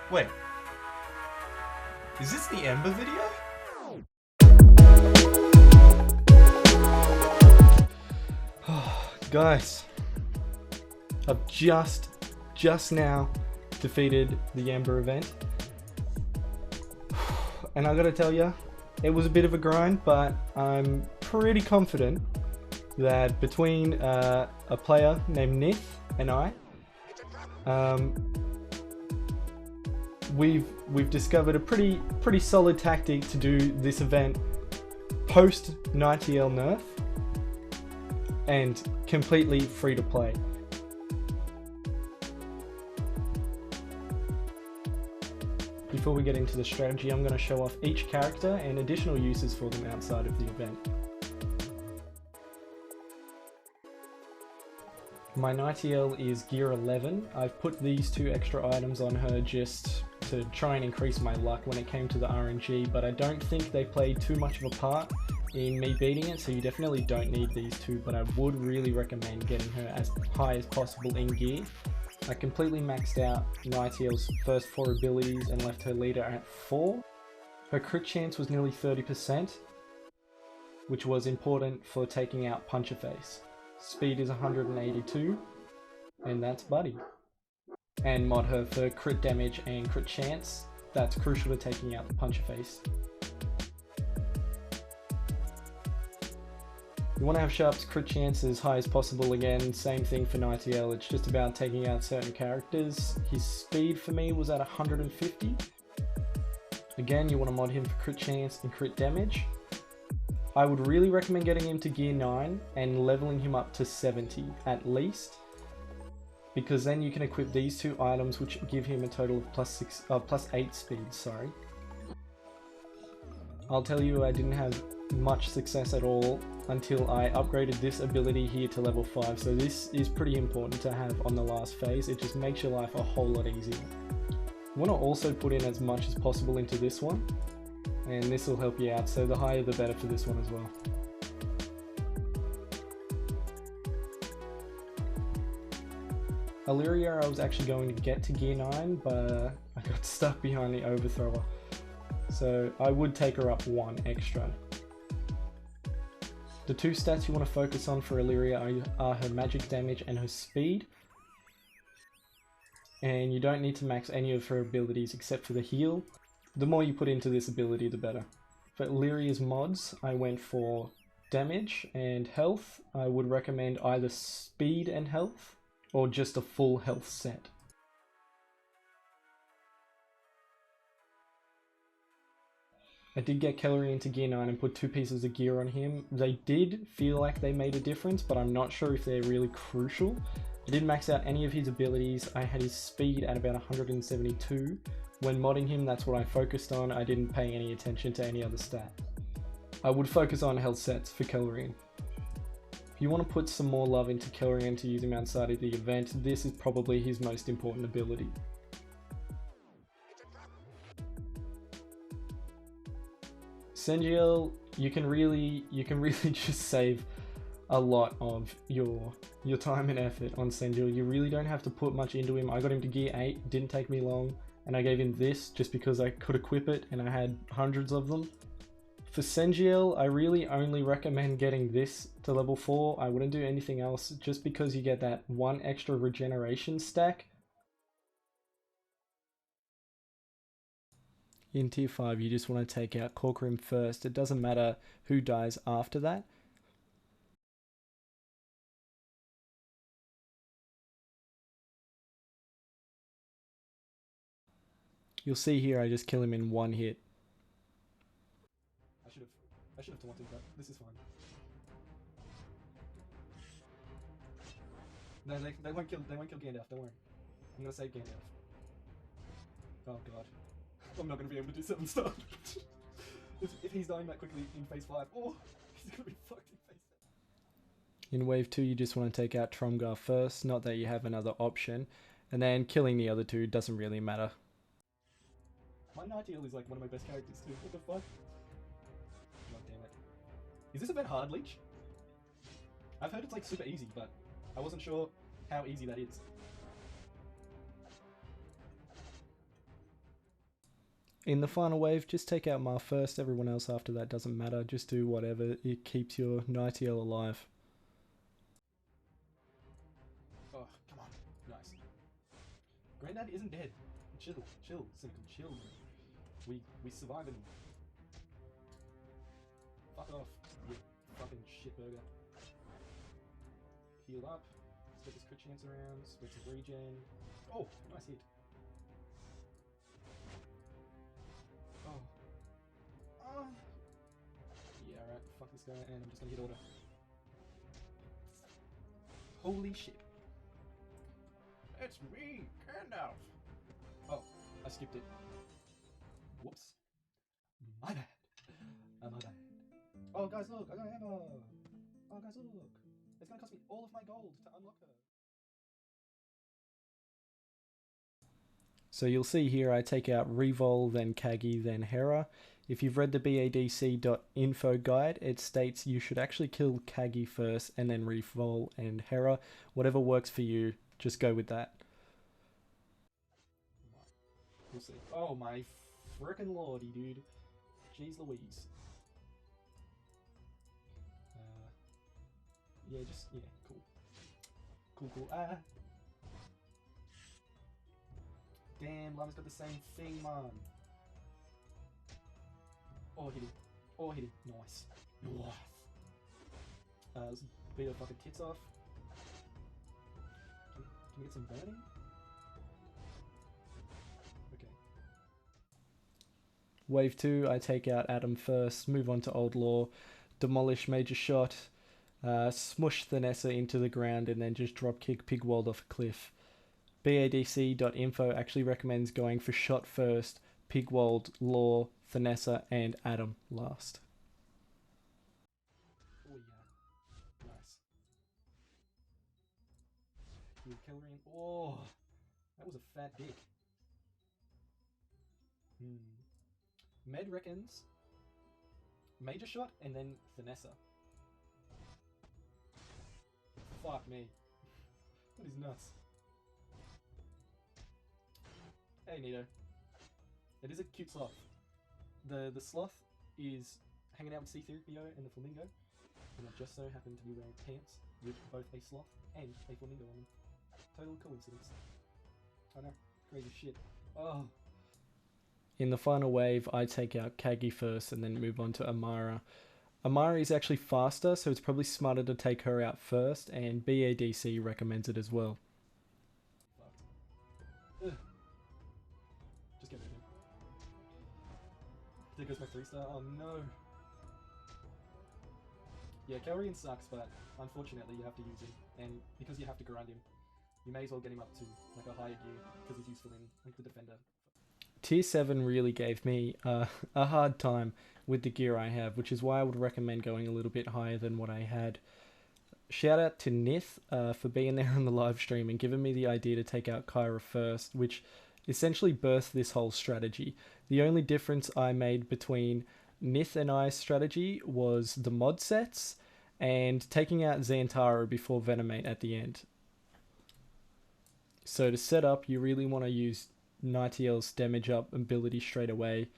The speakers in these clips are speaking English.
Wait. Is this the Ember video? Guys, I've just now defeated the Ember event. And I gotta tell you, it was a bit of a grind, but I'm pretty confident that between a player named Nith and I, we've discovered a pretty solid tactic to do this event post 90L nerf and completely free to play. Before we get into the strategy, I'm going to show off each character and additional uses for them outside of the event. My 90L is gear 11. I've put these two extra items on her just to try and increase my luck when it came to the RNG, but I don't think they played too much of a part in me beating it, so you definitely don't need these two, but I would really recommend getting her as high as possible in gear. I completely maxed out 90L's first 4 abilities and left her leader at 4. Her crit chance was nearly 30%, which was important for taking out Puncherface. Speed is 182, and that's Buddy. And mod her for crit damage and crit chance. That's crucial to taking out the Puncherface. You want to have Sharp's crit chance as high as possible again, same thing for 90L, it's just about taking out certain characters. His speed for me was at 150. Again, you want to mod him for crit chance and crit damage. I would really recommend getting him to gear 9 and leveling him up to 70 at least, because then you can equip these two items which give him a total of plus 8 speed, sorry. I'll tell you, I didn't have much success at all until I upgraded this ability here to level 5, so this is pretty important to have on the last phase. It just makes your life a whole lot easier. You want to also put in as much as possible into this one, and this will help you out, so the higher the better for this one as well. Illyria I was actually going to get to gear 9, but I got stuck behind the overthrower, so I would take her up 1 extra. The two stats you want to focus on for Illyria are her magic damage and her speed. And you don't need to max any of her abilities except for the heal. The more you put into this ability, the better. For Illyria's mods, I went for damage and health. I would recommend either speed and health, or just a full health set. I did get Kellery into gear 9 and put 2 pieces of gear on him. They did feel like they made a difference, but I'm not sure if they're really crucial. I didn't max out any of his abilities. I had his speed at about 172. When modding him, that's what I focused on. I didn't pay any attention to any other stat. I would focus on health sets for Kellery. If you want to put some more love into Kellery to use him outside of the event, this is probably his most important ability. Sengiel, you can really just save a lot of your time and effort on Sengiel. You really don't have to put much into him. I got him to gear 8, didn't take me long, and I gave him this just because I could equip it and I had hundreds of them. For Sengiel, I really only recommend getting this to level 4. I wouldn't do anything else just because you get that 1 extra regeneration stack. In tier 5, you just want to take out Corcoran first. It doesn't matter who dies after that. You'll see here I just kill him in 1 hit. I should have taunted, but this is fine. No, they won't kill Gandalf, don't worry. I'm gonna save Gandalf. Oh god. I'm not going to be able to do 7 star. if he's dying that quickly in phase 5, oh, he's going to be fucked in phase 7. In wave 2, you just want to take out Tromgar first, not that you have another option, and then killing the other 2 doesn't really matter. My 90L is like one of my best characters too, what the fuck? God damn it. Is this event hard, Leech? I've heard it's like super easy, but I wasn't sure how easy that is. In the final wave, just take out Ma first. Everyone else after that doesn't matter. Just do whatever. It keeps your YAHTZ alive. Oh, come on. Nice. Granddad isn't dead. Chill, Cynical, chill. We surviving. Fuck off, you fucking shitburger. Heal up. Let's get this crit chance around. Split some regen. Oh, nice hit. Oh. Oh. Yeah, alright. Fuck this guy, and I'm just gonna hit order. Holy shit. It's me, Gandalf. Oh, I skipped it. Whoops. My bad. My bad. Oh, guys, look, I got Ember. Oh, guys, look. It's gonna cost me all of my gold to unlock her. So you'll see here I take out Revol, then Kagi, then Hera. If you've read the badc.info guide, it states you should actually kill Kagi first and then Revol and Hera. Whatever works for you, just go with that. We'll see. Oh my frickin' lordy, dude. Jeez Louise. Yeah, cool. Cool. Damn, Lava's got the same thing, man. Oh, hit it. Nice. Let's beat her fucking tits off. Can we get some burning? Okay. Wave 2, I take out Adam first, move on to Old Law, demolish Major Shot, smush Thanessa into the ground, and then just dropkick Pigwald off a cliff. badc.info actually recommends going for Shot first, Pigwald, Law, Thanessa, and Adam last. Oh yeah. Nice. Killering. Oh, that was a fat dick. Med reckons Major Shot and then Thanessa. Fuck me. That is nuts. Hey Nito. It is a cute sloth. The sloth is hanging out with C-3PO and the flamingo, and I just so happen to be wearing pants with both a sloth and a flamingo on them. Total coincidence. I know. Crazy shit. Oh. In the final wave, I take out Kagi first and then move on to Amara. Amara is actually faster, so it's probably smarter to take her out first, and BADC recommends it as well. Ugh. Just get rid of him. There goes my 3-star. Oh no. Yeah, Kelrian sucks, but unfortunately you have to use him, and because you have to grind him, you may as well get him up to like a higher gear because he's useful in like the defender. Tier 7 really gave me a hard time with the gear I have, which is why I would recommend going a little bit higher than what I had. Shout out to Nith for being there on the live stream and giving me the idea to take out Kyra first, which essentially birthed this whole strategy. The only difference I made between Nith and I's strategy was the mod sets and taking out Xantara before Venomate at the end. So to set up, you really want to use Nightingale's damage up ability straight away,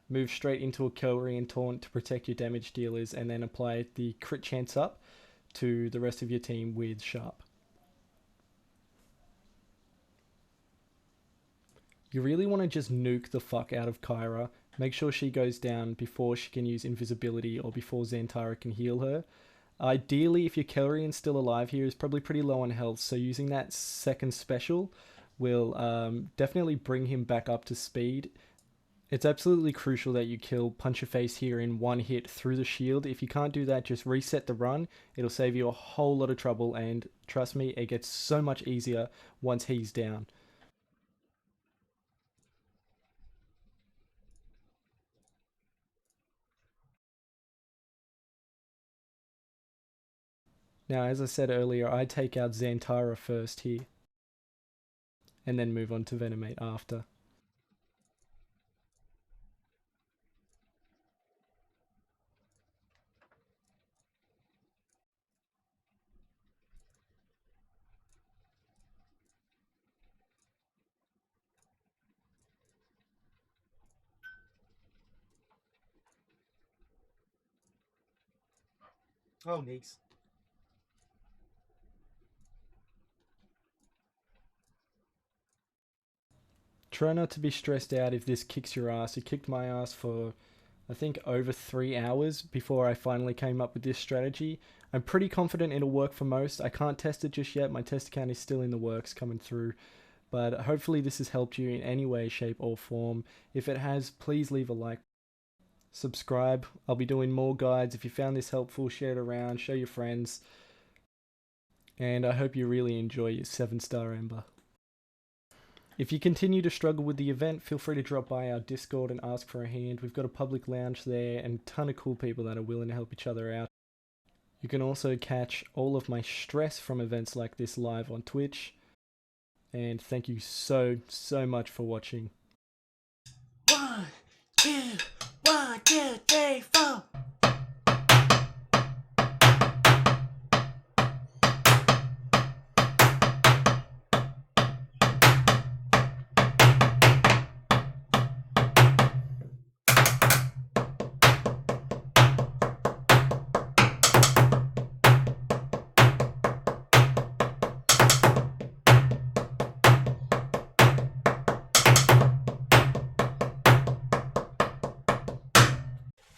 move straight into a Kelrian taunt to protect your damage dealers, and then apply the crit chance up to the rest of your team with Sharp. You really want to just nuke the fuck out of Kyra. Make sure she goes down before she can use invisibility or before Xantara can heal her. Ideally, if your Kelrian's still alive here, is probably pretty low on health, so using that second special will definitely bring him back up to speed. It's absolutely crucial that you kill Punch-Your-Face here in one hit through the shield. If you can't do that, just reset the run. It'll save you a whole lot of trouble, and trust me, it gets so much easier once he's down. Now, as I said earlier, I take out Xantara first here, and then move on to Venomate after. Oh, Neeks. Try not to be stressed out if this kicks your ass. It kicked my ass for, I think, over 3 hours before I finally came up with this strategy. I'm pretty confident it'll work for most. I can't test it just yet. My test account is still in the works coming through. But hopefully this has helped you in any way, shape, or form. If it has, please leave a like. Subscribe. I'll be doing more guides. If you found this helpful, share it around, show your friends. And I hope you really enjoy your 7-star Ember. If you continue to struggle with the event, feel free to drop by our Discord and ask for a hand. We've got a public lounge there and a ton of cool people that are willing to help each other out. You can also catch all of my stress from events like this live on Twitch. And thank you so much for watching. 1, 2, 1, 2, 3, 4.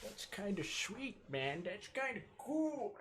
That's kind of sweet, man. That's kind of cool.